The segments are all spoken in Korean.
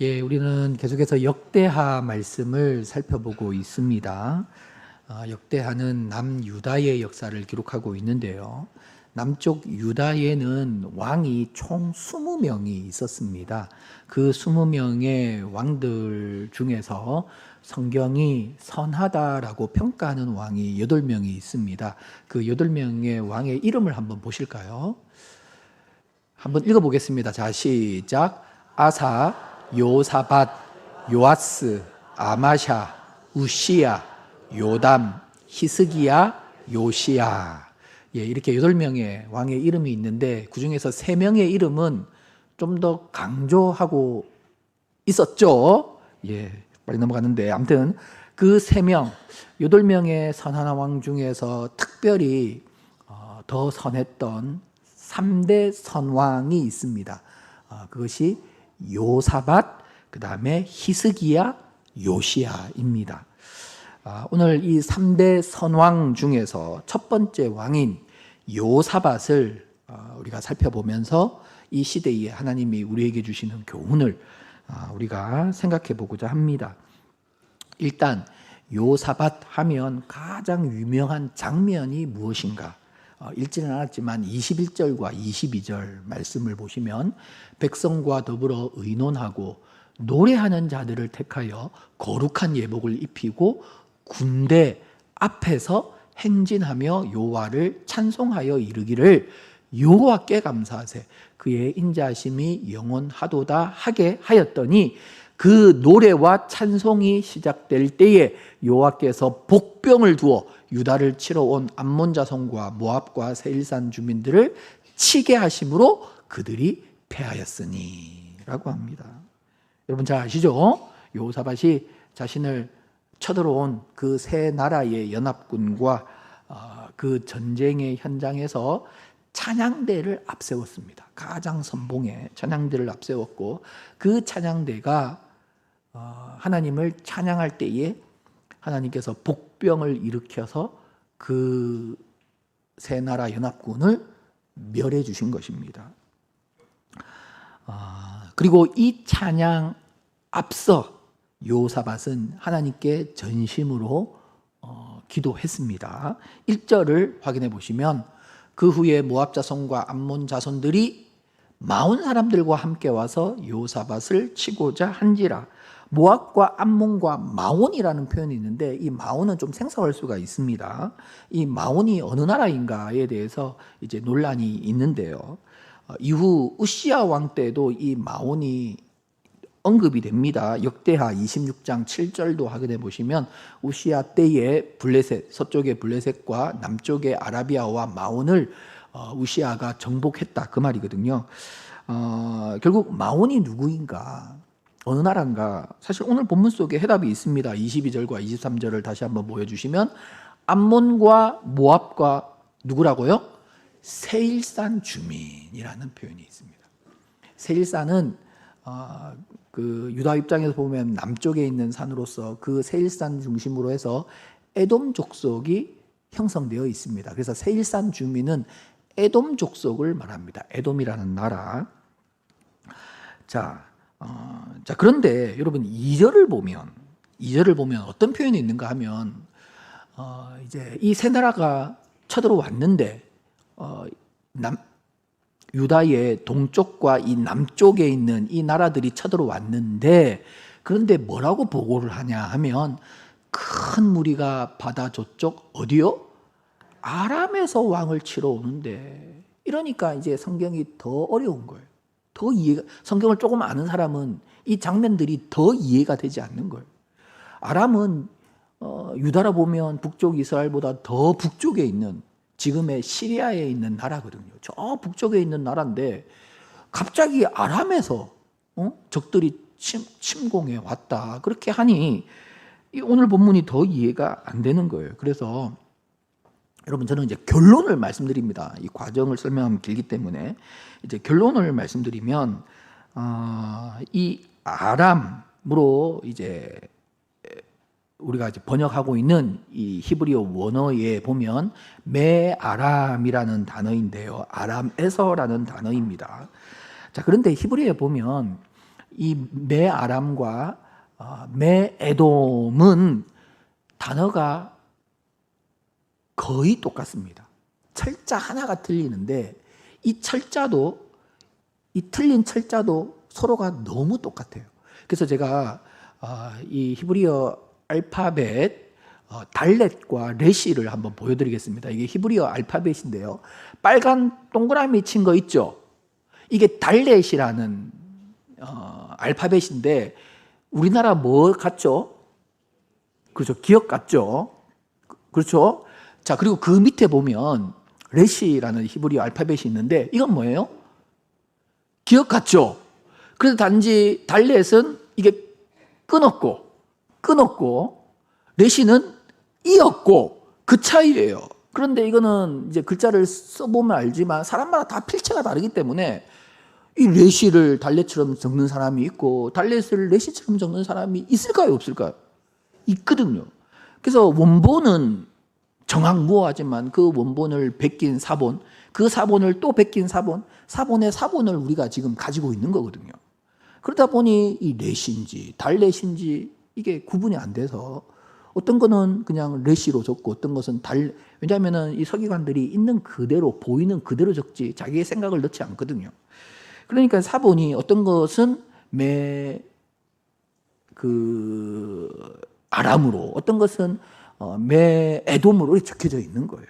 예, 우리는 계속해서 역대하 말씀을 살펴보고 있습니다. 역대하는 남유다의 역사를 기록하고 있는데요. 남쪽 유다에는 왕이 총 20명이 있었습니다. 그 20명의 왕들 중에서 성경이 선하다라고 평가하는 왕이 8명이 있습니다. 그 8명의 왕의 이름을 한번 보실까요? 한번 읽어보겠습니다. 자, 시작. 아사, 요사밧, 요아스, 아마샤, 우시야, 요담, 히스기야, 요시야. 예, 이렇게 8명의 왕의 이름이 있는데 그 중에서 3명의 이름은 좀 더 강조하고 있었죠. 예, 빨리 넘어가는데 아무튼 그 3명, 8명의 선한 왕 중에서 특별히 더 선했던 3대 선왕이 있습니다. 그것이 요사밧, 그 다음에 히스기야, 요시야입니다. 오늘 이 3대 선왕 중에서 첫 번째 왕인 요사밧을 우리가 살펴보면서 이 시대에 하나님이 우리에게 주시는 교훈을 우리가 생각해 보고자 합니다. 일단 요사밧 하면 가장 유명한 장면이 무엇인가? 읽지는 않았지만 21절과 22절 말씀을 보시면 백성과 더불어 의논하고 노래하는 자들을 택하여 거룩한 예복을 입히고 군대 앞에서 행진하며 여호와를 찬송하여 이르기를 여호와께 감사하세 그의 인자하심이 영원하도다 하게 하였더니 그 노래와 찬송이 시작될 때에 여호와께서 복병을 두어 유다를 치러 온 암몬 자손과 모압과 세일산 주민들을 치게 하심으로 그들이 패하였으니 라고 합니다. 여러분 잘 아시죠? 여호사밧이 자신을 쳐들어온 그 세 나라의 연합군과 그 전쟁의 현장에서 찬양대를 앞세웠습니다. 가장 선봉에 찬양대를 앞세웠고 그 찬양대가 하나님을 찬양할 때에 하나님께서 복병을 일으켜서 그 세 나라 연합군을 멸해 주신 것입니다. 그리고 이 찬양 앞서 요사밧은 하나님께 전심으로 기도했습니다. 1절을 확인해 보시면 그 후에 모압 자손과 암몬 자손들이 마온 사람들과 함께 와서 요사밧을 치고자 한지라. 모압과 암몬과 마온이라는 표현이 있는데 이 마온은 좀 생소할 수가 있습니다. 이 마온이 어느 나라인가에 대해서 이제 논란이 있는데요. 이후 우시야 왕 때도 이 마온이 언급이 됩니다. 역대하 26장 7절도 확인해 보시면 우시야 때에 블레셋, 서쪽의 블레셋과 남쪽의 아라비아와 마온을 우시야가 정복했다 그 말이거든요. 결국 마온이 누구인가? 어느 나라인가? 사실 오늘 본문 속에 해답이 있습니다. 22절과 23절을 다시 한번 보여주시면 암몬과 모압과 누구라고요? 세일산 주민이라는 표현이 있습니다. 세일산은 그 유다 입장에서 보면 남쪽에 있는 산으로서 그 세일산 중심으로 해서 에돔 족속이 형성되어 있습니다. 그래서 세일산 주민은 에돔 족속을 말합니다. 에돔이라는 나라. 자, 그런데 여러분 2절을 보면 어떤 표현이 있는가 하면 이제 이 세 나라가 쳐들어왔는데 유다의 동쪽과 이 남쪽에 있는 이 나라들이 쳐들어왔는데 그런데 뭐라고 보고를 하냐 하면 큰 무리가 바다 저쪽 어디요? 아람에서 왕을 치러 오는데 이러니까 이제 성경이 더 어려운 거예요. 더 이해가 성경을 조금 아는 사람은 이 장면들이 더 이해가 되지 않는 거예요. 아람은 유다라 보면 북쪽 이스라엘보다 더 북쪽에 있는 지금의 시리아에 있는 나라거든요. 저 북쪽에 있는 나라인데 갑자기 아람에서 적들이 침공해 왔다. 그렇게 하니 오늘 본문이 더 이해가 안 되는 거예요. 그래서 여러분 저는 이제 결론을 말씀드립니다. 이 과정을 설명하면 길기 때문에 이제 결론을 말씀드리면 이 아람으로 이제 우리가 이제 번역하고 있는 이 히브리어 원어에 보면 메아람이라는 단어인데요. 아람에서라는 단어입니다. 자, 그런데 히브리어에 보면 이 메아람과 메에돔은 단어가 거의 똑같습니다. 철자 하나가 틀리는데 이 틀린 철자도 서로가 너무 똑같아요. 그래서 제가 이 히브리어 알파벳 달렛과 레시를 한번 보여드리겠습니다. 이게 히브리어 알파벳인데요. 빨간 동그라미 친 거 있죠? 이게 달렛이라는 알파벳인데 우리나라 뭐 같죠? 그렇죠. 기억 같죠? 그렇죠. 자, 그리고 그 밑에 보면 레시라는 히브리어 알파벳이 있는데 이건 뭐예요? 기억 같죠? 그래서 단지 달렛은 이게 끊었고 레시는 이었고 그 차이예요. 그런데 이거는 이제 글자를 써보면 알지만 사람마다 다 필체가 다르기 때문에 이 레시를 달렛처럼 적는 사람이 있고 달렛을 레시처럼 적는 사람이 있을까요? 없을까요? 있거든요. 그래서 원본은 정확무어하지만 그 원본을 베낀 사본, 그 사본을 또 베낀 사본, 사본의 사본을 우리가 지금 가지고 있는 거거든요. 그러다 보니 이 레시인지 달렛인지 이게 구분이 안 돼서 어떤 거는 그냥 레시로 적고 어떤 것은 왜냐하면 이 서기관들이 있는 그대로 보이는 그대로 적지 자기의 생각을 넣지 않거든요. 그러니까 사본이 어떤 것은 아람으로 어떤 것은 에돔으로 적혀져 있는 거예요.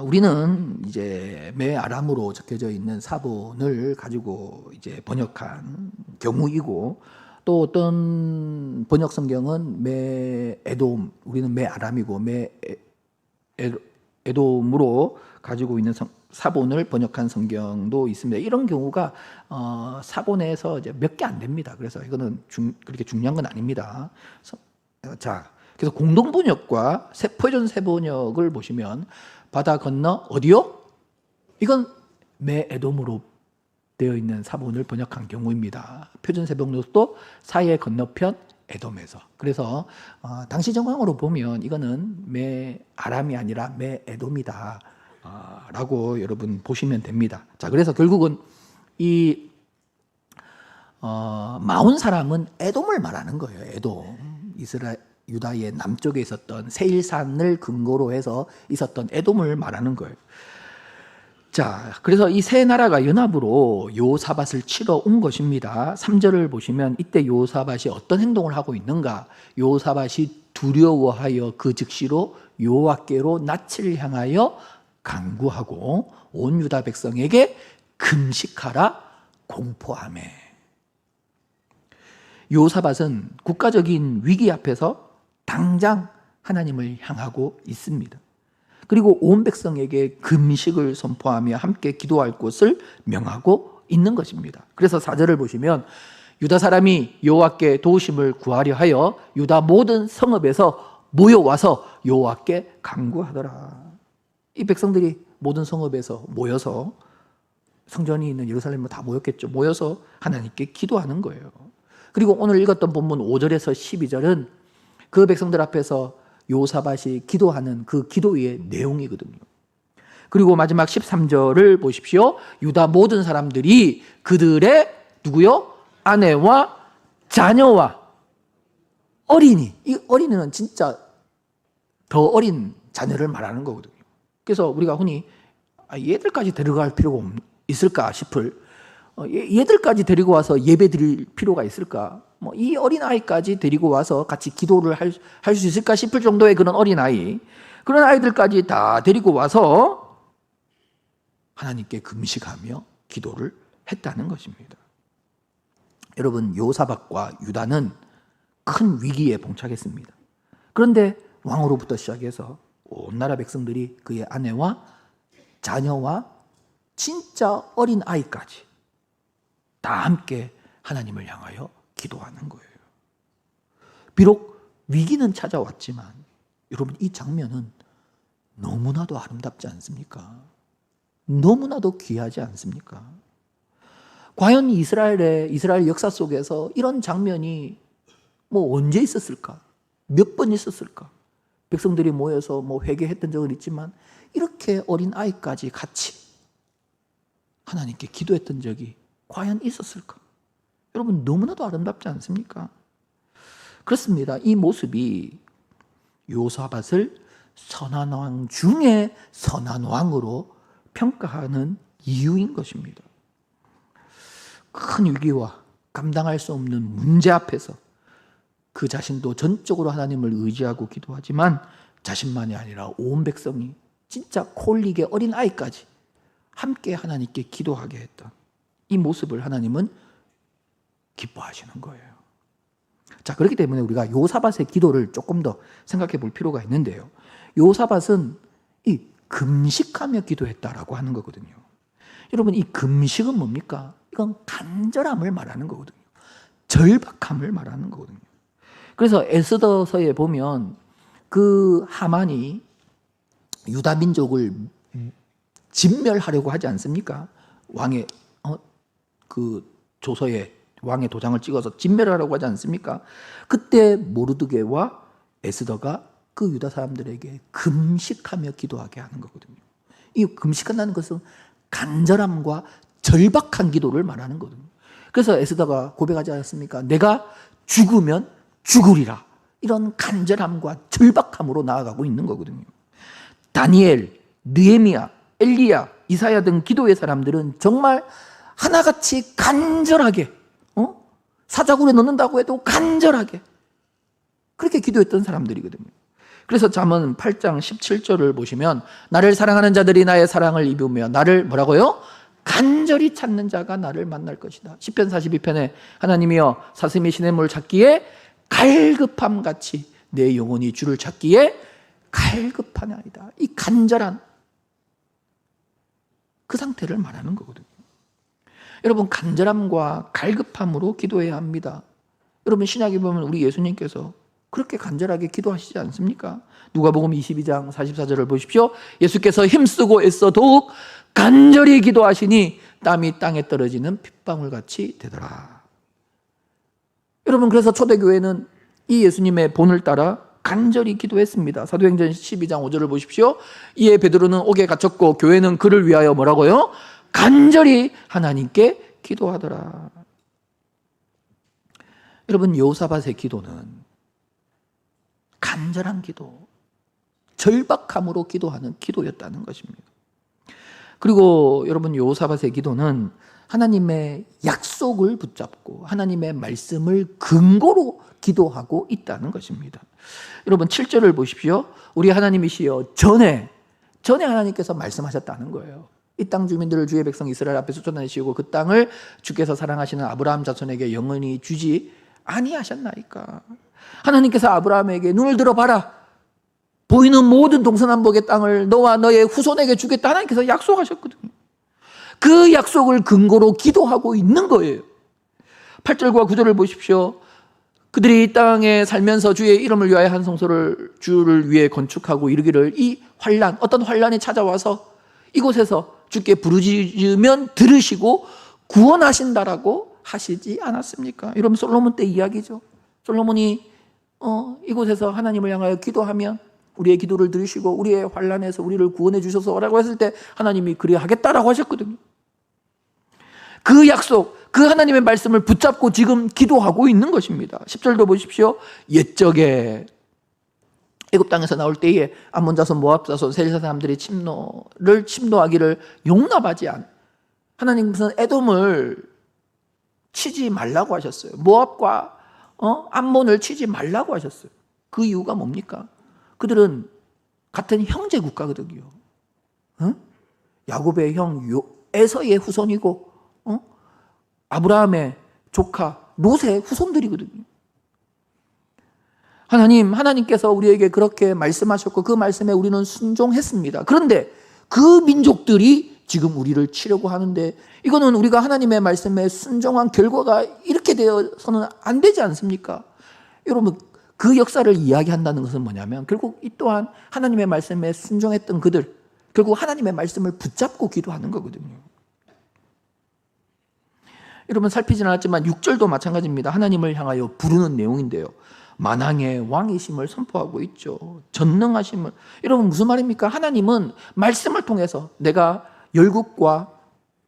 우리는 이제 아람으로 적혀져 있는 사본을 가지고 이제 번역한 경우이고 또 어떤 번역 성경은 에돔, 우리는 아람이고 에돔으로 가지고 있는 사본을 번역한 성경도 있습니다. 이런 경우가 사본에서 이제 몇 개 안 됩니다. 그래서 이거는 그렇게 중요한 건 아닙니다. 자, 그래서 공동 번역과 표준 세 번역을 보시면 바다 건너 어디요? 이건 에돔으로 되어 있는 사본을 번역한 경우입니다. 표준 세 번역도 사해 건너편 에돔에서. 그래서 당시 정황으로 보면 이거는 아람이 아니라 에돔이다 라고 여러분 보시면 됩니다. 자, 그래서 결국은 이 마온 사람은 에돔을 말하는 거예요. 에돔. 유다의 남쪽에 있었던 세일산을 근거로 해서 있었던 에돔을 말하는 거예요. 자, 그래서 이 세 나라가 연합으로 여호사밧을 치러 온 것입니다. 3절을 보시면 이때 여호사밧이 어떤 행동을 하고 있는가? 여호사밧이 두려워하여 그 즉시로 여호와께로 낯을 향하여 간구하고 온 유다 백성에게 금식하라 공포하매. 여호사밧은 국가적인 위기 앞에서 당장 하나님을 향하고 있습니다. 그리고 온 백성에게 금식을 선포하며 함께 기도할 곳을 명하고 있는 것입니다. 그래서 4절을 보시면 유다 사람이 여호와께 도우심을 구하려 하여 유다 모든 성읍에서 모여와서 여호와께 간구하더라. 이 백성들이 모든 성읍에서 모여서 성전이 있는 예루살렘으로 다 모였겠죠. 모여서 하나님께 기도하는 거예요. 그리고 오늘 읽었던 본문 5절에서 12절은 그 백성들 앞에서 여호사밧이 기도하는 그 기도의 내용이거든요. 그리고 마지막 13절을 보십시오. 유다 모든 사람들이 그들의 누구요? 아내와 자녀와 어린이. 이 어린이는 진짜 더 어린 자녀를 말하는 거거든요. 그래서 우리가 흔히 얘들까지 데려갈 필요가 있을까 싶을 얘들까지 데리고 와서 예배 드릴 필요가 있을까? 이 어린아이까지 데리고 와서 같이 기도를 할 수 있을까 싶을 정도의 그런 어린아이, 그런 아이들까지 다 데리고 와서 하나님께 금식하며 기도를 했다는 것입니다. 여러분, 여호사밧과 유다는 큰 위기에 봉착했습니다. 그런데 왕으로부터 시작해서 온 나라 백성들이 그의 아내와 자녀와 진짜 어린 아이까지 다 함께 하나님을 향하여 기도하는 거예요. 비록 위기는 찾아왔지만 여러분, 이 장면은 너무나도 아름답지 않습니까? 너무나도 귀하지 않습니까? 과연 이스라엘 역사 속에서 이런 장면이 언제 있었을까? 몇 번 있었을까? 백성들이 모여서 회개했던 적은 있지만 이렇게 어린 아이까지 같이 하나님께 기도했던 적이 과연 있었을까? 여러분 너무나도 아름답지 않습니까? 그렇습니다. 이 모습이 요사밧을 선한 왕 중에 선한 왕으로 평가하는 이유인 것입니다. 큰 위기와 감당할 수 없는 문제 앞에서 그 자신도 전적으로 하나님을 의지하고 기도하지만 자신만이 아니라 온 백성이 진짜 콜릭의 어린 아이까지 함께 하나님께 기도하게 했던 이 모습을 하나님은 기뻐하시는 거예요. 자, 그렇기 때문에 우리가 요사밧의 기도를 조금 더 생각해 볼 필요가 있는데요. 요사밧은 이 금식하며 기도했다라고 하는 거거든요. 여러분, 이 금식은 뭡니까? 이건 간절함을 말하는 거거든요. 절박함을 말하는 거거든요. 그래서 에스더서에 보면 그 하만이 유다 민족을 진멸하려고 하지 않습니까? 왕의 그 조서에 왕의 도장을 찍어서 진멸하려고 하지 않습니까? 그때 모르드게와 에스더가 그 유다 사람들에게 금식하며 기도하게 하는 거거든요. 이 금식한다는 것은 간절함과 절박한 기도를 말하는 거거든요. 그래서 에스더가 고백하지 않았습니까? 내가 죽으면 죽으리라. 이런 간절함과 절박함으로 나아가고 있는 거거든요. 다니엘, 느헤미야, 엘리야, 이사야 등 기도의 사람들은 정말 하나같이 간절하게 사자굴에 넣는다고 해도 간절하게 그렇게 기도했던 사람들이거든요. 그래서 잠언 8장 17절을 보시면 나를 사랑하는 자들이 나의 사랑을 입으며 나를 뭐라고요? 간절히 찾는 자가 나를 만날 것이다. 시편 42편에 하나님이여 사슴이 시냇물 찾기에 갈급함같이 내 영혼이 주를 찾기에 갈급하나이다. 이 간절한 그 상태를 말하는 거거든요. 여러분, 간절함과 갈급함으로 기도해야 합니다. 여러분, 신약에 보면 우리 예수님께서 그렇게 간절하게 기도하시지 않습니까? 누가복음 22장 44절을 보십시오. 예수께서 힘쓰고 애써 더욱 간절히 기도하시니 땀이 땅에 떨어지는 핏방울같이 되더라. 여러분, 그래서 초대교회는 이 예수님의 본을 따라 간절히 기도했습니다. 사도행전 12장 5절을 보십시오. 이에 베드로는 옥에 갇혔고 교회는 그를 위하여 뭐라고요? 간절히 하나님께 기도하더라. 여러분, 여호사밧의 기도는 간절한 기도, 절박함으로 기도하는 기도였다는 것입니다. 그리고 여러분, 여호사밧의 기도는 하나님의 약속을 붙잡고 하나님의 말씀을 근거로 기도하고 있다는 것입니다. 여러분, 7절을 보십시오. 우리 하나님이시여 전에 하나님께서 말씀하셨다는 거예요. 이 땅 주민들을 주의 백성 이스라엘 앞에 쫓아내시고 그 땅을 주께서 사랑하시는 아브라함 자손에게 영원히 주지 아니하셨나이까. 하나님께서 아브라함에게 눈을 들어봐라. 보이는 모든 동서남북의 땅을 너와 너의 후손에게 주겠다. 하나님께서 약속하셨거든요. 그 약속을 근거로 기도하고 있는 거예요. 8절과 9절을 보십시오. 그들이 이 땅에 살면서 주의 이름을 위하여 한 성소를 주를 위해 건축하고 이르기를 이 환난, 어떤 환난이 찾아와서 이곳에서 주께 부르짖으면 들으시고 구원하신다라고 하시지 않았습니까? 여러분, 솔로몬 때 이야기죠. 솔로몬이 이곳에서 하나님을 향하여 기도하면 우리의 기도를 들으시고 우리의 환난에서 우리를 구원해 주셔서라고 했을 때 하나님이 그래야 하겠다라고 하셨거든요. 그 약속, 그 하나님의 말씀을 붙잡고 지금 기도하고 있는 것입니다. 10절도 보십시오. 옛적에 애굽 땅에서 나올 때에 암몬 자손, 모압 자손, 세리사 사람들이 침노하기를 용납하지 않. 하나님께서는 에돔을 치지 말라고 하셨어요. 모압과 암몬을 치지 말라고 하셨어요. 그 이유가 뭡니까? 그들은 같은 형제 국가거든요. 야곱의 형 에서의 후손이고 아브라함의 조카 롯의 후손들이거든요. 하나님께서 우리에게 그렇게 말씀하셨고 그 말씀에 우리는 순종했습니다. 그런데 그 민족들이 지금 우리를 치려고 하는데 이거는 우리가 하나님의 말씀에 순종한 결과가 이렇게 되어서는 안 되지 않습니까? 여러분, 그 역사를 이야기한다는 것은 뭐냐면 결국 이 또한 하나님의 말씀에 순종했던 그들, 결국 하나님의 말씀을 붙잡고 기도하는 거거든요. 여러분, 살피진 않았지만 6절도 마찬가지입니다. 하나님을 향하여 부르는 내용인데요. 만왕의 왕이심을 선포하고 있죠. 전능하심을. 여러분, 무슨 말입니까? 하나님은 말씀을 통해서 내가 열국과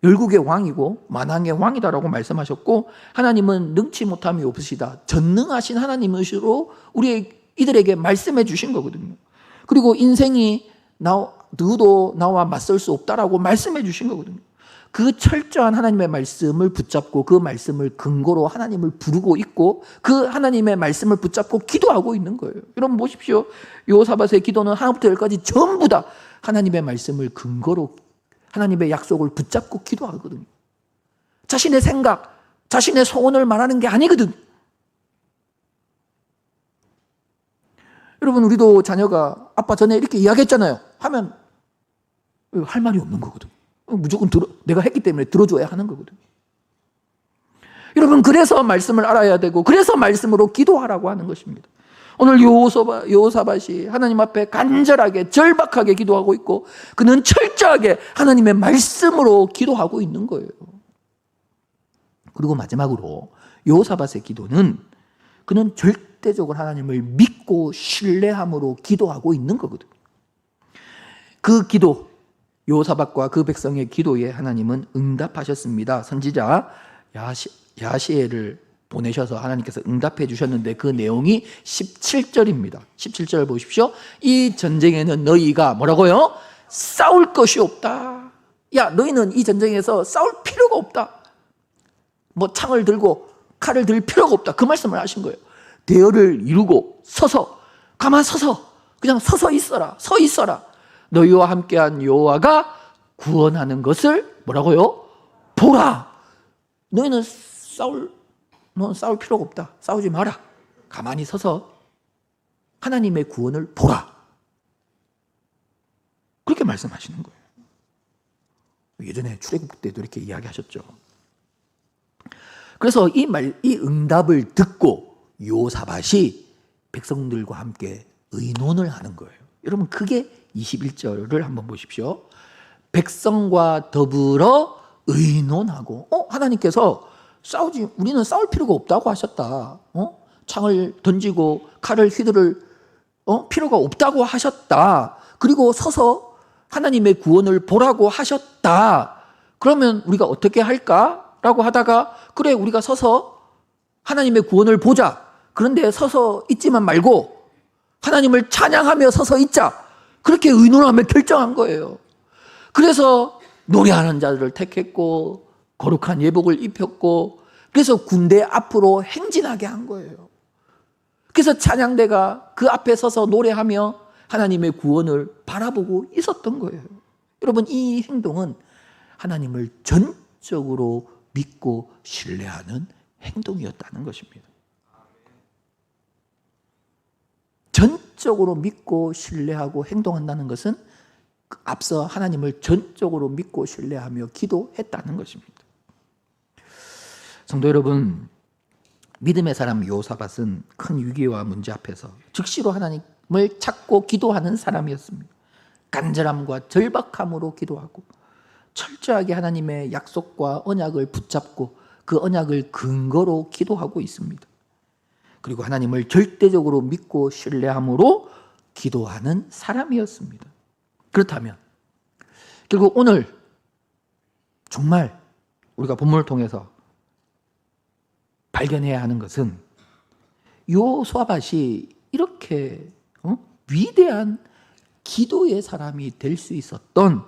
열국의 왕이고 만왕의 왕이다라고 말씀하셨고, 하나님은 능치 못함이 없으시다, 전능하신 하나님이시로 이들에게 말씀해 주신 거거든요. 그리고 인생이 누구도 나와 맞설 수 없다라고 말씀해 주신 거거든요. 그 철저한 하나님의 말씀을 붙잡고 그 말씀을 근거로 하나님을 부르고 있고, 그 하나님의 말씀을 붙잡고 기도하고 있는 거예요. 여러분 보십시오. 여호사밧의 기도는 하나부터 열까지 전부 다 하나님의 말씀을 근거로 하나님의 약속을 붙잡고 기도하거든요. 자신의 생각, 자신의 소원을 말하는 게 아니거든. 여러분, 우리도 자녀가 아빠 전에 이렇게 이야기했잖아요 하면 할 말이 없는 거거든. 무조건 내가 했기 때문에 들어줘야 하는 거거든. 여러분, 그래서 말씀을 알아야 되고, 그래서 말씀으로 기도하라고 하는 것입니다. 오늘 여호사밧이 하나님 앞에 간절하게 절박하게 기도하고 있고, 그는 철저하게 하나님의 말씀으로 기도하고 있는 거예요. 그리고 마지막으로 여호사밧의 기도는, 그는 절대적으로 하나님을 믿고 신뢰함으로 기도하고 있는 거거든요. 그 기도, 여호사밧과 그 백성의 기도에 하나님은 응답하셨습니다. 선지자 야시엘을 보내셔서 하나님께서 응답해 주셨는데, 그 내용이 17절입니다. 17절 보십시오. 이 전쟁에는 너희가 뭐라고요? 싸울 것이 없다. 야, 너희는 이 전쟁에서 싸울 필요가 없다. 뭐 창을 들고 칼을 들 필요가 없다. 그 말씀을 하신 거예요. 대열을 이루고 가만 서서 그냥 서서 있어라. 서 있어라. 너희와 함께한 여호와가 구원하는 것을 뭐라고요? 보라. 너희는 넌 싸울 필요가 없다. 싸우지 마라. 가만히 서서 하나님의 구원을 보라. 그렇게 말씀하시는 거예요. 예전에 출애굽 때도 이렇게 이야기하셨죠. 그래서 이 응답을 듣고 여호사밧이 백성들과 함께 의논을 하는 거예요. 여러분, 그게 21절을 한번 보십시오. 백성과 더불어 의논하고, 하나님께서 우리는 싸울 필요가 없다고 하셨다. 창을 던지고 칼을 휘두를 필요가 없다고 하셨다. 그리고 서서 하나님의 구원을 보라고 하셨다. 그러면 우리가 어떻게 할까? 라고 하다가, 그래, 우리가 서서 하나님의 구원을 보자. 그런데 서서 있지만 말고 하나님을 찬양하며 서서 있자. 그렇게 의논하며 결정한 거예요. 그래서 노래하는 자들을 택했고, 거룩한 예복을 입혔고, 그래서 군대 앞으로 행진하게 한 거예요. 그래서 찬양대가 그 앞에 서서 노래하며 하나님의 구원을 바라보고 있었던 거예요. 여러분, 이 행동은 하나님을 전적으로 믿고 신뢰하는 행동이었다는 것입니다. 전적으로 믿고 신뢰하고 행동한다는 것은 앞서 하나님을 전적으로 믿고 신뢰하며 기도했다는 것입니다. 성도 여러분, 믿음의 사람 여호사밧은 큰 위기와 문제 앞에서 즉시로 하나님을 찾고 기도하는 사람이었습니다. 간절함과 절박함으로 기도하고 철저하게 하나님의 약속과 언약을 붙잡고 그 언약을 근거로 기도하고 있습니다. 그리고 하나님을 절대적으로 믿고 신뢰함으로 기도하는 사람이었습니다. 그렇다면 결국 오늘 정말 우리가 본문을 통해서 발견해야 하는 것은, 여호사밧이 이렇게 위대한 기도의 사람이 될 수 있었던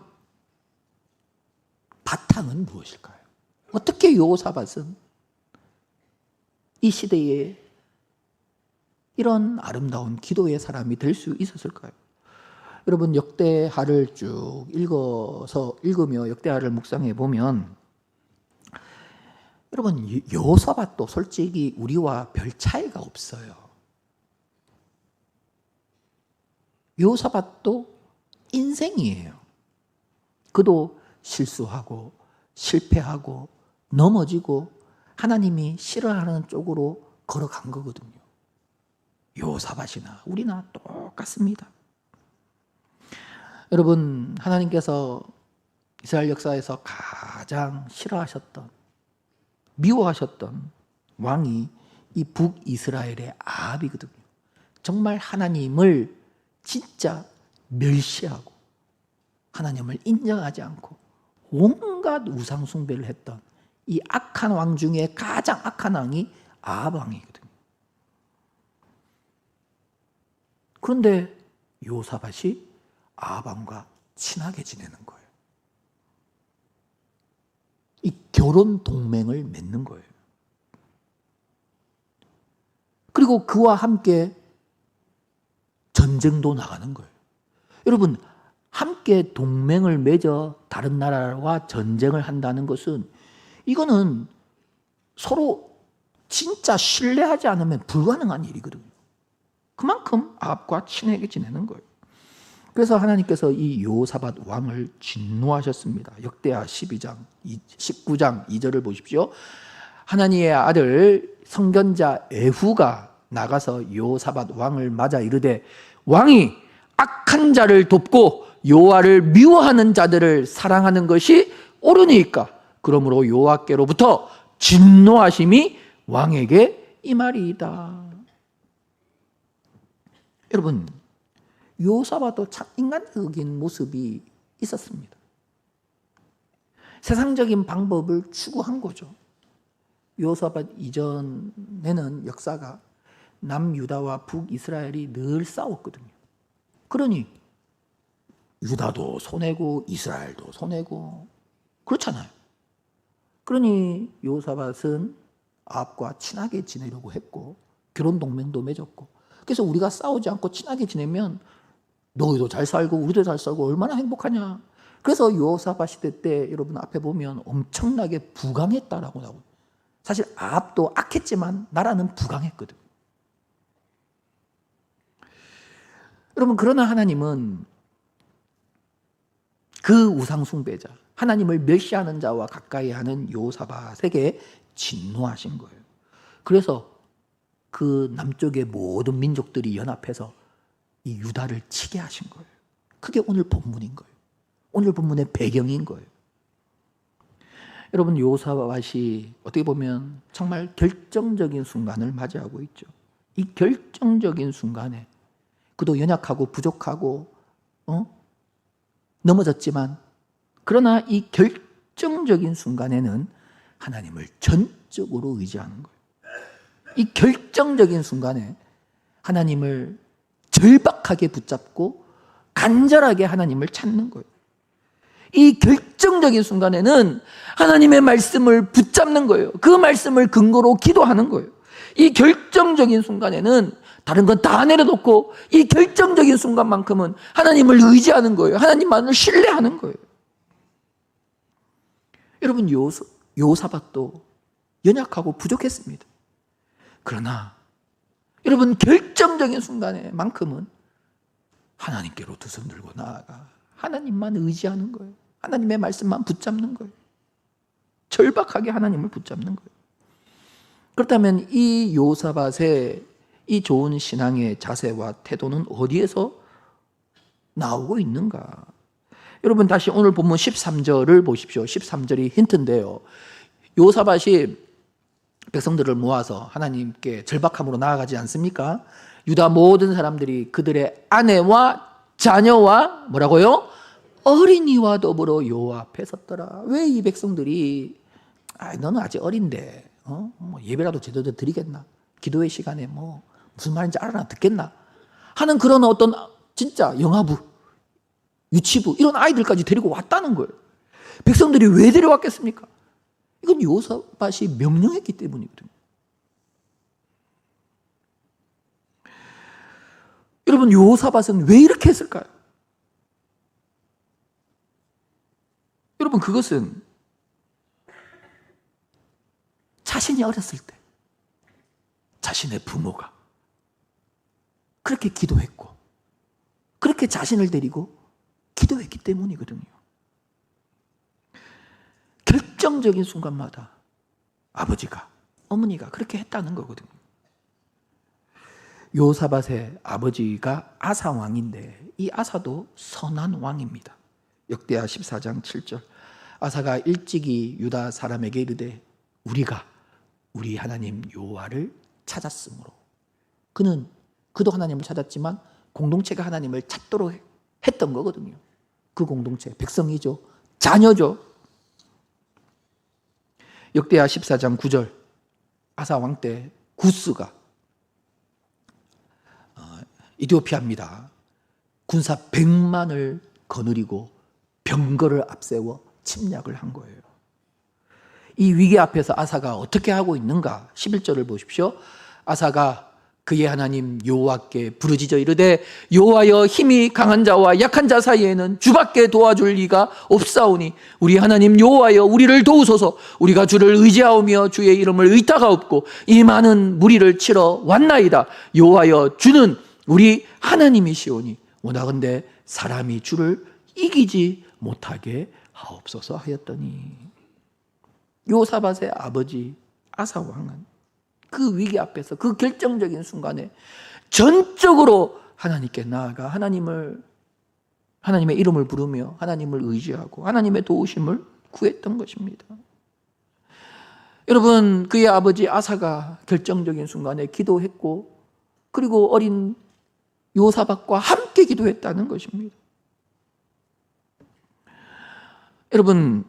바탕은 무엇일까요? 어떻게 여호사밧은 이 시대에 이런 아름다운 기도의 사람이 될 수 있었을까요? 여러분, 역대하를 쭉 읽으며 역대하를 묵상해 보면, 여러분, 여호사밧도 솔직히 우리와 별 차이가 없어요. 여호사밧도 인생이에요. 그도 실수하고 실패하고 넘어지고 하나님이 싫어하는 쪽으로 걸어간 거거든요. 여호사밧이나 우리나 똑같습니다. 여러분, 하나님께서 이스라엘 역사에서 가장 싫어하셨던, 미워하셨던 왕이 이 북이스라엘의 아합이거든요. 정말 하나님을 진짜 멸시하고 하나님을 인정하지 않고 온갖 우상 숭배를 했던 이 악한 왕 중에 가장 악한 왕이 아합 왕이거든요. 그런데 요사밧이 아합 왕과 친하게 지내는 거예요. 이 결혼 동맹을 맺는 거예요. 그리고 그와 함께 전쟁도 나가는 거예요. 여러분, 함께 동맹을 맺어 다른 나라와 전쟁을 한다는 것은 이거는 서로 진짜 신뢰하지 않으면 불가능한 일이거든요. 그만큼 아합과 친하게 지내는 거예요. 그래서 하나님께서 이 요사밧 왕을 진노하셨습니다. 역대하 19장 2절을 보십시오. 하나님의 아들 선견자 에후가 나가서 요사밧 왕을 맞아 이르되 왕이 악한 자를 돕고 여호와를 미워하는 자들을 사랑하는 것이 옳으니까 그러므로 여호와께로부터 진노하심이 왕에게 임하리이다. 여러분, 요사밧도 참 인간적인 모습이 있었습니다. 세상적인 방법을 추구한 거죠. 요사밧 이전에는 역사가 남유다와 북이스라엘이 늘 싸웠거든요. 그러니 유다도 손해고 이스라엘도 손해고 그렇잖아요. 그러니 요사밧은 아합과 친하게 지내려고 했고 결혼 동맹도 맺었고, 그래서 우리가 싸우지 않고 친하게 지내면 너희도 잘 살고 우리도 잘 살고 얼마나 행복하냐. 그래서 요사밧 시대 때 여러분 앞에 보면 엄청나게 부강했다라고 나오고, 사실 아합도 악했지만 나라는 부강했거든. 여러분, 그러나 하나님은 그 우상 숭배자, 하나님을 멸시하는 자와 가까이 하는 요사밧에게 진노하신 거예요. 그래서 그 남쪽의 모든 민족들이 연합해서 이 유다를 치게 하신 거예요. 그게 오늘 본문인 거예요. 오늘 본문의 배경인 거예요. 여러분, 요사밧이 어떻게 보면 정말 결정적인 순간을 맞이하고 있죠. 이 결정적인 순간에 그도 연약하고 부족하고 넘어졌지만, 그러나 이 결정적인 순간에는 하나님을 전적으로 의지하는 거예요. 이 결정적인 순간에 하나님을 절박하게 붙잡고 간절하게 하나님을 찾는 거예요. 이 결정적인 순간에는 하나님의 말씀을 붙잡는 거예요. 그 말씀을 근거로 기도하는 거예요. 이 결정적인 순간에는 다른 건 다 내려놓고 이 결정적인 순간만큼은 하나님을 의지하는 거예요. 하나님만을 신뢰하는 거예요. 여러분, 요사밧도 연약하고 부족했습니다. 그러나 여러분, 결정적인 순간에만큼은 하나님께로 두 손 들고 나아가 하나님만 의지하는 거예요. 하나님의 말씀만 붙잡는 거예요. 절박하게 하나님을 붙잡는 거예요. 그렇다면 이 요사밧의 이 좋은 신앙의 자세와 태도는 어디에서 나오고 있는가? 여러분, 다시 오늘 본문 13절을 보십시오. 13절이 힌트인데요. 요사밧이 백성들을 모아서 하나님께 절박함으로 나아가지 않습니까? 유다 모든 사람들이 그들의 아내와 자녀와 뭐라고요? 어린이와 더불어 여호와 앞에 섰더라. 왜 이 백성들이 너는 아직 어린데 예배라도 제대로 드리겠나? 기도의 시간에 무슨 말인지 알아나 듣겠나? 하는 그런 어떤 진짜 영아부, 유치부 이런 아이들까지 데리고 왔다는 거예요. 백성들이 왜 데려왔겠습니까? 이건 요사밧이 명령했기 때문이거든요. 여러분, 요사밧은 왜 이렇게 했을까요? 여러분, 그것은 자신이 어렸을 때 자신의 부모가 그렇게 기도했고 그렇게 자신을 데리고 기도했기 때문이거든요. 결정적인 순간마다 아버지가, 어머니가 그렇게 했다는 거거든요. 요사밧의 아버지가 아사 왕인데 이 아사도 선한 왕입니다. 역대하 14장 7절. 아사가 일찍이 유다 사람에게 이르되 우리가 우리 하나님 여호와를 찾았으므로. 그도 하나님을 찾았지만 공동체가 하나님을 찾도록 했던 거거든요. 그 공동체, 백성이죠. 자녀죠. 역대하 14장 9절 아사 왕 때 구스가 이디오피아입니다. 군사 100만을 거느리고 병거를 앞세워 침략을 한 거예요. 이 위기 앞에서 아사가 어떻게 하고 있는가? 11절을 보십시오. 아사가 그의 하나님 여호와께 부르짖어 이르되 여호와여, 힘이 강한 자와 약한 자 사이에는 주밖에 도와줄 리가 없사오니 우리 하나님 여호와여, 우리를 도우소서. 우리가 주를 의지하오며 주의 이름을 의탁하옵고 이 많은 무리를 치러 왔나이다. 여호와여, 주는 우리 하나님이시오니 원하건대 사람이 주를 이기지 못하게 하옵소서 하였더니, 요사밧의 아버지 아사 왕은 그 위기 앞에서, 그 결정적인 순간에 전적으로 하나님께 나아가 하나님의 이름을 부르며 하나님을 의지하고 하나님의 도우심을 구했던 것입니다. 여러분, 그의 아버지 아사가 결정적인 순간에 기도했고, 그리고 어린 요사밧과 함께 기도했다는 것입니다. 여러분,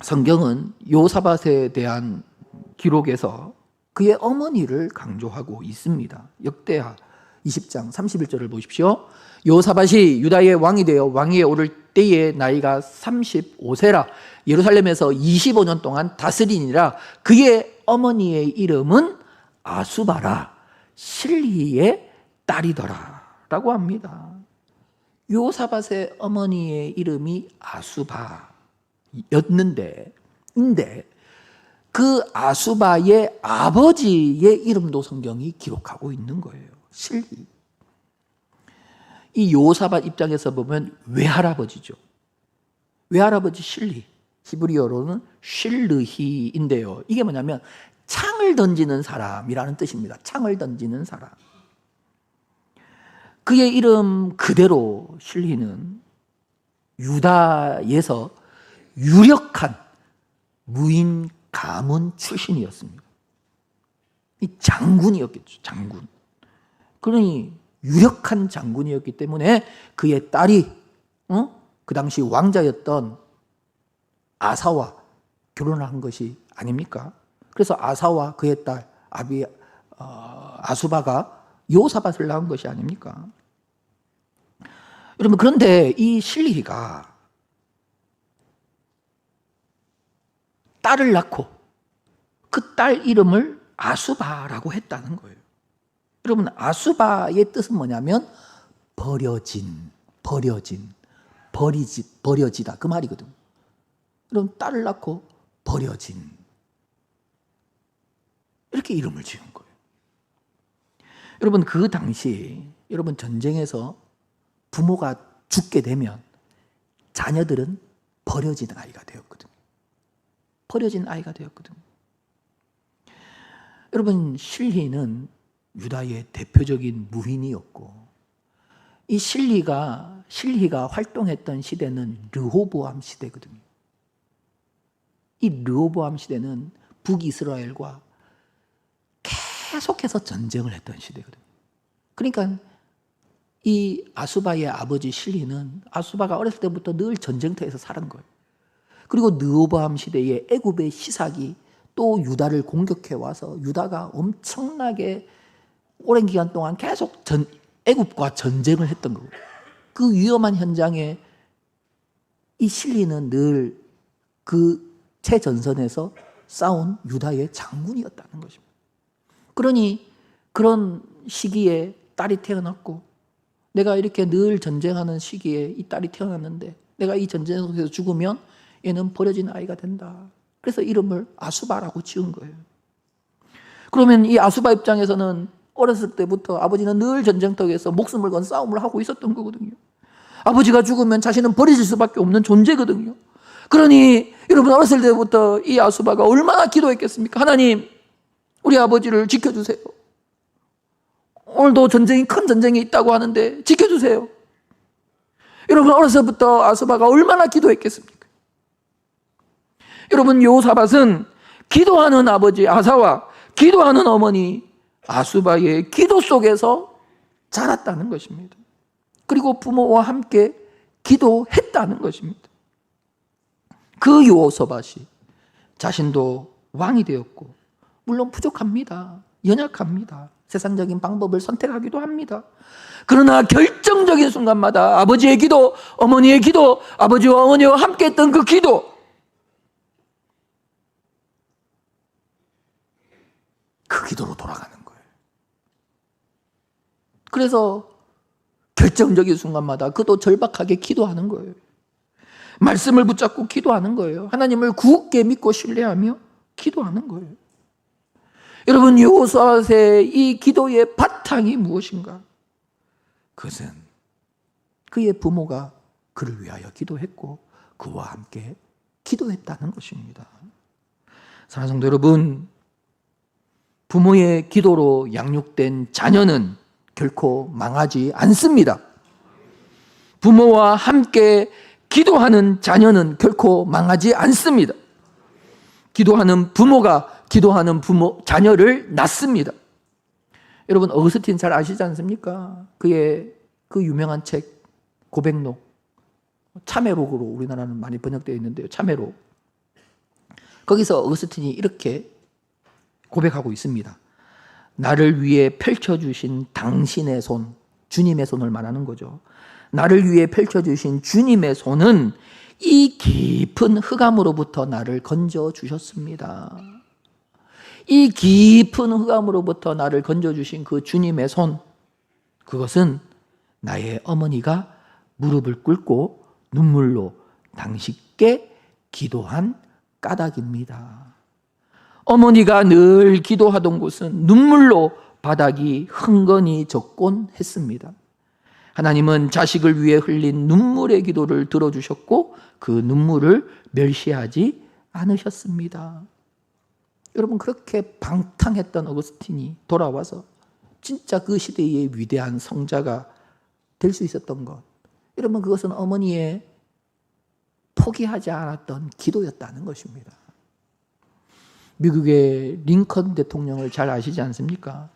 성경은 요사밧에 대한 기록에서 그의 어머니를 강조하고 있습니다. 역대하 20장 31절을 보십시오. 요사밧이 유다의 왕이 되어 왕위에 오를 때에 나이가 35세라 예루살렘에서 25년 동안 다스리니라. 그의 어머니의 이름은 아수바라, 실히의 딸이더라 라고 합니다. 요사밧의 어머니의 이름이 아수바였는데, 그 아수바의 아버지의 이름도 성경이 기록하고 있는 거예요. 실히. 이 요사밧 입장에서 보면 외할아버지죠. 외할아버지 실히, 히브리어로는 실르히인데요. 이게 뭐냐면 창을 던지는 사람이라는 뜻입니다. 창을 던지는 사람. 그의 이름 그대로 실히는 유다에서 유력한 무인 가문 출신이었습니다. 이 장군이었겠죠. 장군. 그러니 유력한 장군이었기 때문에 그의 딸이 그 당시 왕자였던 아사와 결혼을 한 것이 아닙니까? 그래서 아사와 그의 딸 아수바가 요사밧을 낳은 것이 아닙니까? 여러분, 그런데 이 실리가 딸을 낳고 그 딸 이름을 아수바라고 했다는 거예요. 여러분, 아수바의 뜻은 뭐냐면 버려지다 그 말이거든요. 여러분, 딸을 낳고 버려진, 이렇게 이름을 지은 거예요. 여러분, 그 당시 여러분 전쟁에서 부모가 죽게 되면 자녀들은 버려진 아이가 되었거든요. 버려진 아이가 되었거든요. 여러분, 실히는 유다의 대표적인 무인이었고, 이 실히가 활동했던 시대는 르호보암 시대거든요. 이 르호보암 시대는 북이스라엘과 계속해서 전쟁을 했던 시대거든요. 그러니까 이 아수바의 아버지 실히는, 아수바가 어렸을 때부터 늘 전쟁터에서 살은 거예요. 그리고 르호보암 시대에 애굽의 시삭이 또 유다를 공격해 와서 유다가 엄청나게 오랜 기간 동안 계속 애굽과 전쟁을 했던 거고, 그 위험한 현장에 이 실히는 늘 그 최전선에서 싸운 유다의 장군이었다는 것입니다. 그러니 그런 시기에 딸이 태어났고, 내가 이렇게 늘 전쟁하는 시기에 이 딸이 태어났는데 내가 이 전쟁 속에서 죽으면 얘는 버려진 아이가 된다. 그래서 이름을 아수바라고 지은 거예요. 그러면 이 아수바 입장에서는 어렸을 때부터 아버지는 늘 전쟁터에서 목숨을 건 싸움을 하고 있었던 거거든요. 아버지가 죽으면 자신은 버려질 수밖에 없는 존재거든요. 그러니 여러분, 어렸을 때부터 이 아수바가 얼마나 기도했겠습니까? 하나님, 우리 아버지를 지켜주세요. 오늘도 큰 전쟁이 있다고 하는데 지켜주세요. 여러분, 어렸을 때부터 아수바가 얼마나 기도했겠습니까? 여러분, 요사밧은 기도하는 아버지 아사와 기도하는 어머니 아수바의 기도 속에서 자랐다는 것입니다. 그리고 부모와 함께 기도했다는 것입니다. 그 요사밧이 자신도 왕이 되었고, 물론 부족합니다. 연약합니다. 세상적인 방법을 선택하기도 합니다. 그러나 결정적인 순간마다 아버지의 기도, 어머니의 기도, 아버지와 어머니와 함께 했던 그 기도, 그 기도로 돌아가는 거예요. 그래서 결정적인 순간마다 그도 절박하게 기도하는 거예요. 말씀을 붙잡고 기도하는 거예요. 하나님을 굳게 믿고 신뢰하며 기도하는 거예요. 여러분, 여호사밧의 이 기도의 바탕이 무엇인가? 그것은 그의 부모가 그를 위하여 기도했고 그와 함께 기도했다는 것입니다. 사랑하는 성도 여러분, 부모의 기도로 양육된 자녀는 결코 망하지 않습니다. 부모와 함께 기도하는 자녀는 결코 망하지 않습니다. 기도하는 부모가 기도하는 자녀를 낳습니다. 여러분, 어거스틴 잘 아시지 않습니까? 그의 그 유명한 책 고백록, 참회록으로 우리나라는 많이 번역되어 있는데요. 참회록. 거기서 어거스틴이 이렇게 고백하고 있습니다. 나를 위해 펼쳐주신 당신의 손, 주님의 손을 말하는 거죠. 나를 위해 펼쳐주신 주님의 손은 이 깊은 흑암으로부터 나를 건져주셨습니다. 이 깊은 흑암으로부터 나를 건져주신 그 주님의 손, 그것은 나의 어머니가 무릎을 꿇고 눈물로 당신께 기도한 까닭입니다. 어머니가 늘 기도하던 곳은 눈물로 바닥이 흥건히 젖곤 했습니다. 하나님은 자식을 위해 흘린 눈물의 기도를 들어주셨고 그 눈물을 멸시하지 않으셨습니다. 여러분, 그렇게 방탕했던 어거스틴이 돌아와서 진짜 그 시대의 위대한 성자가 될 수 있었던 것, 여러분, 그것은 어머니의 포기하지 않았던 기도였다는 것입니다. 미국의 링컨 대통령을 잘 아시지 않습니까?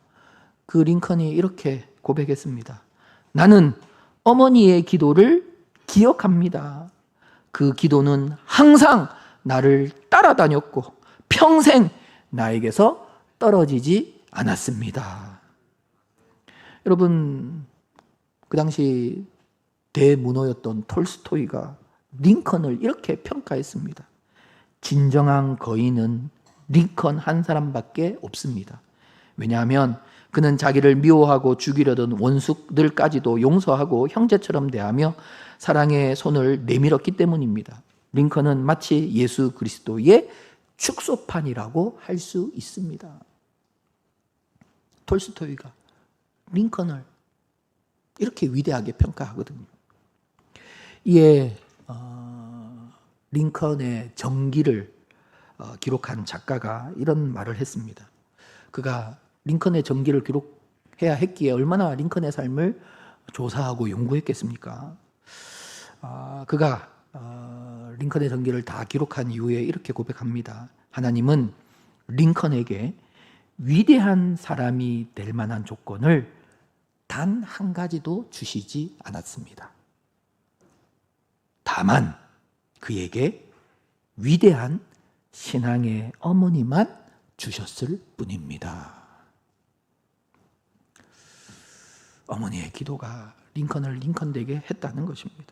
그 링컨이 이렇게 고백했습니다. 나는 어머니의 기도를 기억합니다. 그 기도는 항상 나를 따라다녔고 평생 나에게서 떨어지지 않았습니다. 여러분, 그 당시 대문호였던 톨스토이가 링컨을 이렇게 평가했습니다. 진정한 거인은 링컨 한 사람밖에 없습니다. 왜냐하면 그는 자기를 미워하고 죽이려던 원수들까지도 용서하고 형제처럼 대하며 사랑의 손을 내밀었기 때문입니다. 링컨은 마치 예수 그리스도의 축소판이라고 할 수 있습니다. 톨스토이가 링컨을 이렇게 위대하게 평가하거든요. 이에 링컨의 정기를 기록한 작가가 이런 말을 했습니다. 그가 링컨의 정기를 기록해야 했기에 얼마나 링컨의 삶을 조사하고 연구했겠습니까? 그가 링컨의 정기를 다 기록한 이후에 이렇게 고백합니다. 하나님은 링컨에게 위대한 사람이 될 만한 조건을 단 한 가지도 주시지 않았습니다. 다만 그에게 위대한 신앙의 어머니만 주셨을 뿐입니다. 어머니의 기도가 링컨을 링컨되게 했다는 것입니다.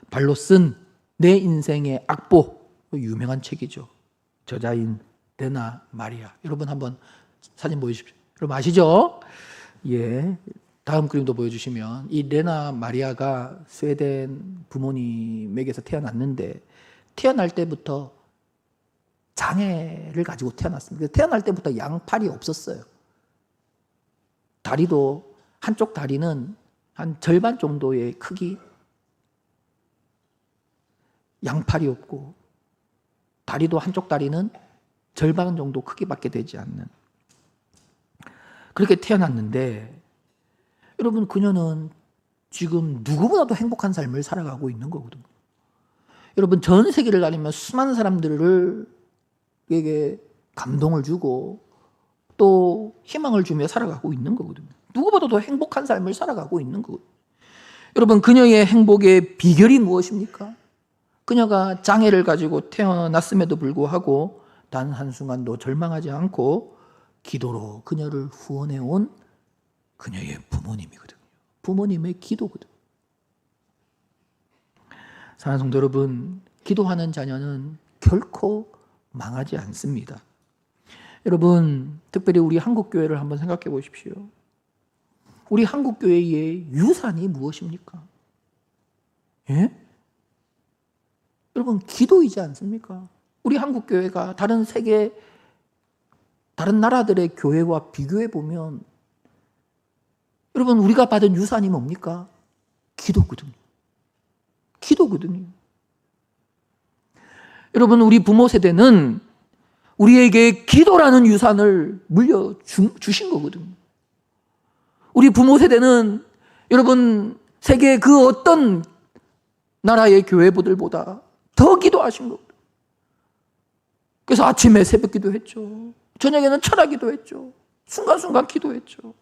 발로 쓴 내 인생의 악보, 유명한 책이죠. 저자인 레나 마리아. 여러분 한번 사진 보여주십시오. 여러분 아시죠? 예. 다음 그림도 보여주시면 이 레나 마리아가 스웨덴 부모님에게서 태어났는데 태어날 때부터 장애를 가지고 태어났습니다. 태어날 때부터 양팔이 없었어요. 다리도 한쪽 다리는 한 절반 정도의 크기, 양팔이 없고 다리도 한쪽 다리는 절반 정도 크기밖에 되지 않는, 그렇게 태어났는데 여러분, 그녀는 지금 누구보다도 행복한 삶을 살아가고 있는 거거든요. 여러분, 전 세계를 다니며 수많은 사람들에게 감동을 주고 또 희망을 주며 살아가고 있는 거거든요. 누구보다도 행복한 삶을 살아가고 있는 거거든요. 여러분, 그녀의 행복의 비결이 무엇입니까? 그녀가 장애를 가지고 태어났음에도 불구하고 단 한순간도 절망하지 않고 기도로 그녀를 후원해 온 그녀의 부모님이거든요. 부모님의 기도거든요. 사랑하는 성도 여러분, 기도하는 자녀는 결코 망하지 않습니다. 여러분, 특별히 우리 한국교회를 한번 생각해 보십시오. 우리 한국교회의 유산이 무엇입니까? 예? 여러분, 기도이지 않습니까? 우리 한국교회가 다른 세계, 다른 나라들의 교회와 비교해 보면 여러분, 우리가 받은 유산이 뭡니까? 기도거든요. 기도거든요. 여러분, 우리 부모 세대는 우리에게 기도라는 유산을 물려주신 거거든요. 우리 부모 세대는 여러분, 세계 그 어떤 나라의 교회부들보다 더 기도하신 거거든요. 그래서 아침에 새벽 기도했죠. 저녁에는 철학 기도했죠. 순간순간 기도했죠.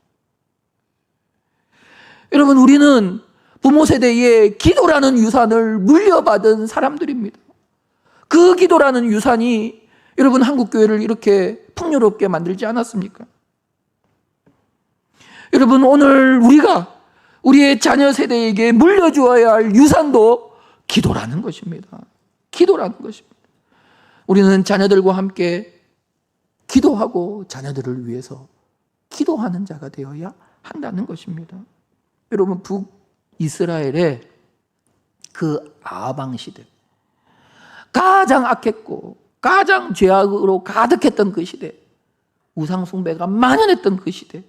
여러분, 우리는 부모 세대에 기도라는 유산을 물려받은 사람들입니다. 그 기도라는 유산이 여러분 한국교회를 이렇게 풍요롭게 만들지 않았습니까? 여러분, 오늘 우리가 우리의 자녀 세대에게 물려주어야 할 유산도 기도라는 것입니다. 기도라는 것입니다. 우리는 자녀들과 함께 기도하고 자녀들을 위해서 기도하는 자가 되어야 한다는 것입니다. 여러분, 북이스라엘의 그 아방 시대, 가장 악했고 가장 죄악으로 가득했던 그 시대, 우상 숭배가 만연했던 그 시대,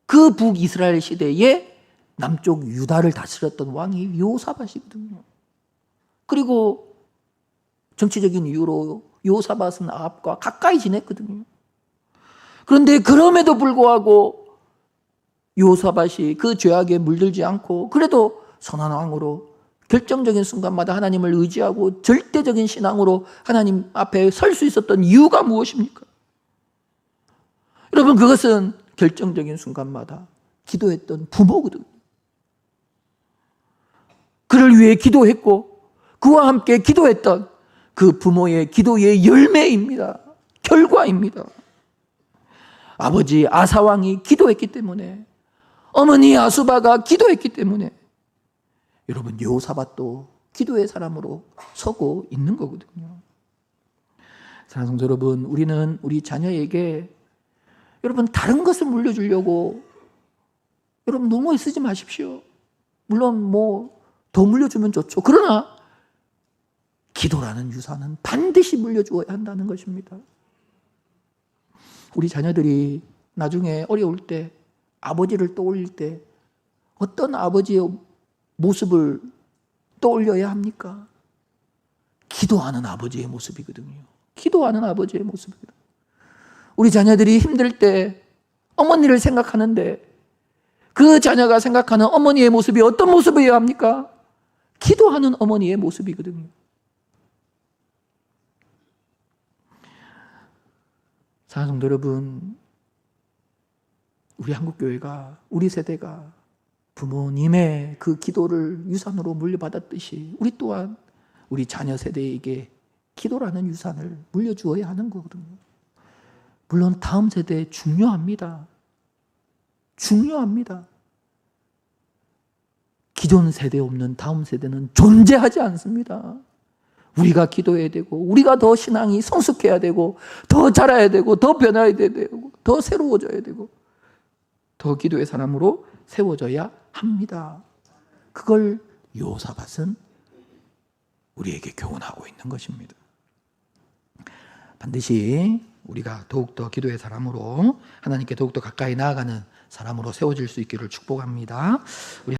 그 북이스라엘 시대에 남쪽 유다를 다스렸던 왕이 요사밧이거든요. 그리고 정치적인 이유로 요사밧은 아합과 가까이 지냈거든요. 그런데 그럼에도 불구하고 요사밧이 그 죄악에 물들지 않고 그래도 선한 왕으로 결정적인 순간마다 하나님을 의지하고 절대적인 신앙으로 하나님 앞에 설 수 있었던 이유가 무엇입니까? 여러분, 그것은 결정적인 순간마다 기도했던 부모거든요. 그를 위해 기도했고 그와 함께 기도했던 그 부모의 기도의 열매입니다. 결과입니다. 아버지 아사왕이 기도했기 때문에, 어머니 아수바가 기도했기 때문에 여러분 여호사밧도 기도의 사람으로 서고 있는 거거든요. 사랑하는 성도 여러분, 우리는 우리 자녀에게 여러분 다른 것을 물려주려고 여러분 너무 애쓰지 마십시오. 물론 뭐 더 물려주면 좋죠. 그러나 기도라는 유산은 반드시 물려주어야 한다는 것입니다. 우리 자녀들이 나중에 어려울 때, 아버지를 떠올릴 때 어떤 아버지의 모습을 떠올려야 합니까? 기도하는 아버지의 모습이거든요. 기도하는 아버지의 모습이거든요. 우리 자녀들이 힘들 때 어머니를 생각하는데 그 자녀가 생각하는 어머니의 모습이 어떤 모습이어야 합니까? 기도하는 어머니의 모습이거든요. 사랑하는 성도 여러분, 우리 한국교회가, 우리 세대가 부모님의 그 기도를 유산으로 물려받았듯이 우리 또한 우리 자녀 세대에게 기도라는 유산을 물려주어야 하는 거거든요. 물론 다음 세대 중요합니다. 중요합니다. 기존 세대 없는 다음 세대는 존재하지 않습니다. 우리가 기도해야 되고, 우리가 더 신앙이 성숙해야 되고, 더 자라야 되고, 더 변화해야 되고, 더 새로워져야 되고, 더 기도의 사람으로 세워져야 합니다. 그걸 여호사밧은 우리에게 교훈하고 있는 것입니다. 반드시 우리가 더욱더 기도의 사람으로, 하나님께 더욱더 가까이 나아가는 사람으로 세워질 수 있기를 축복합니다. 우리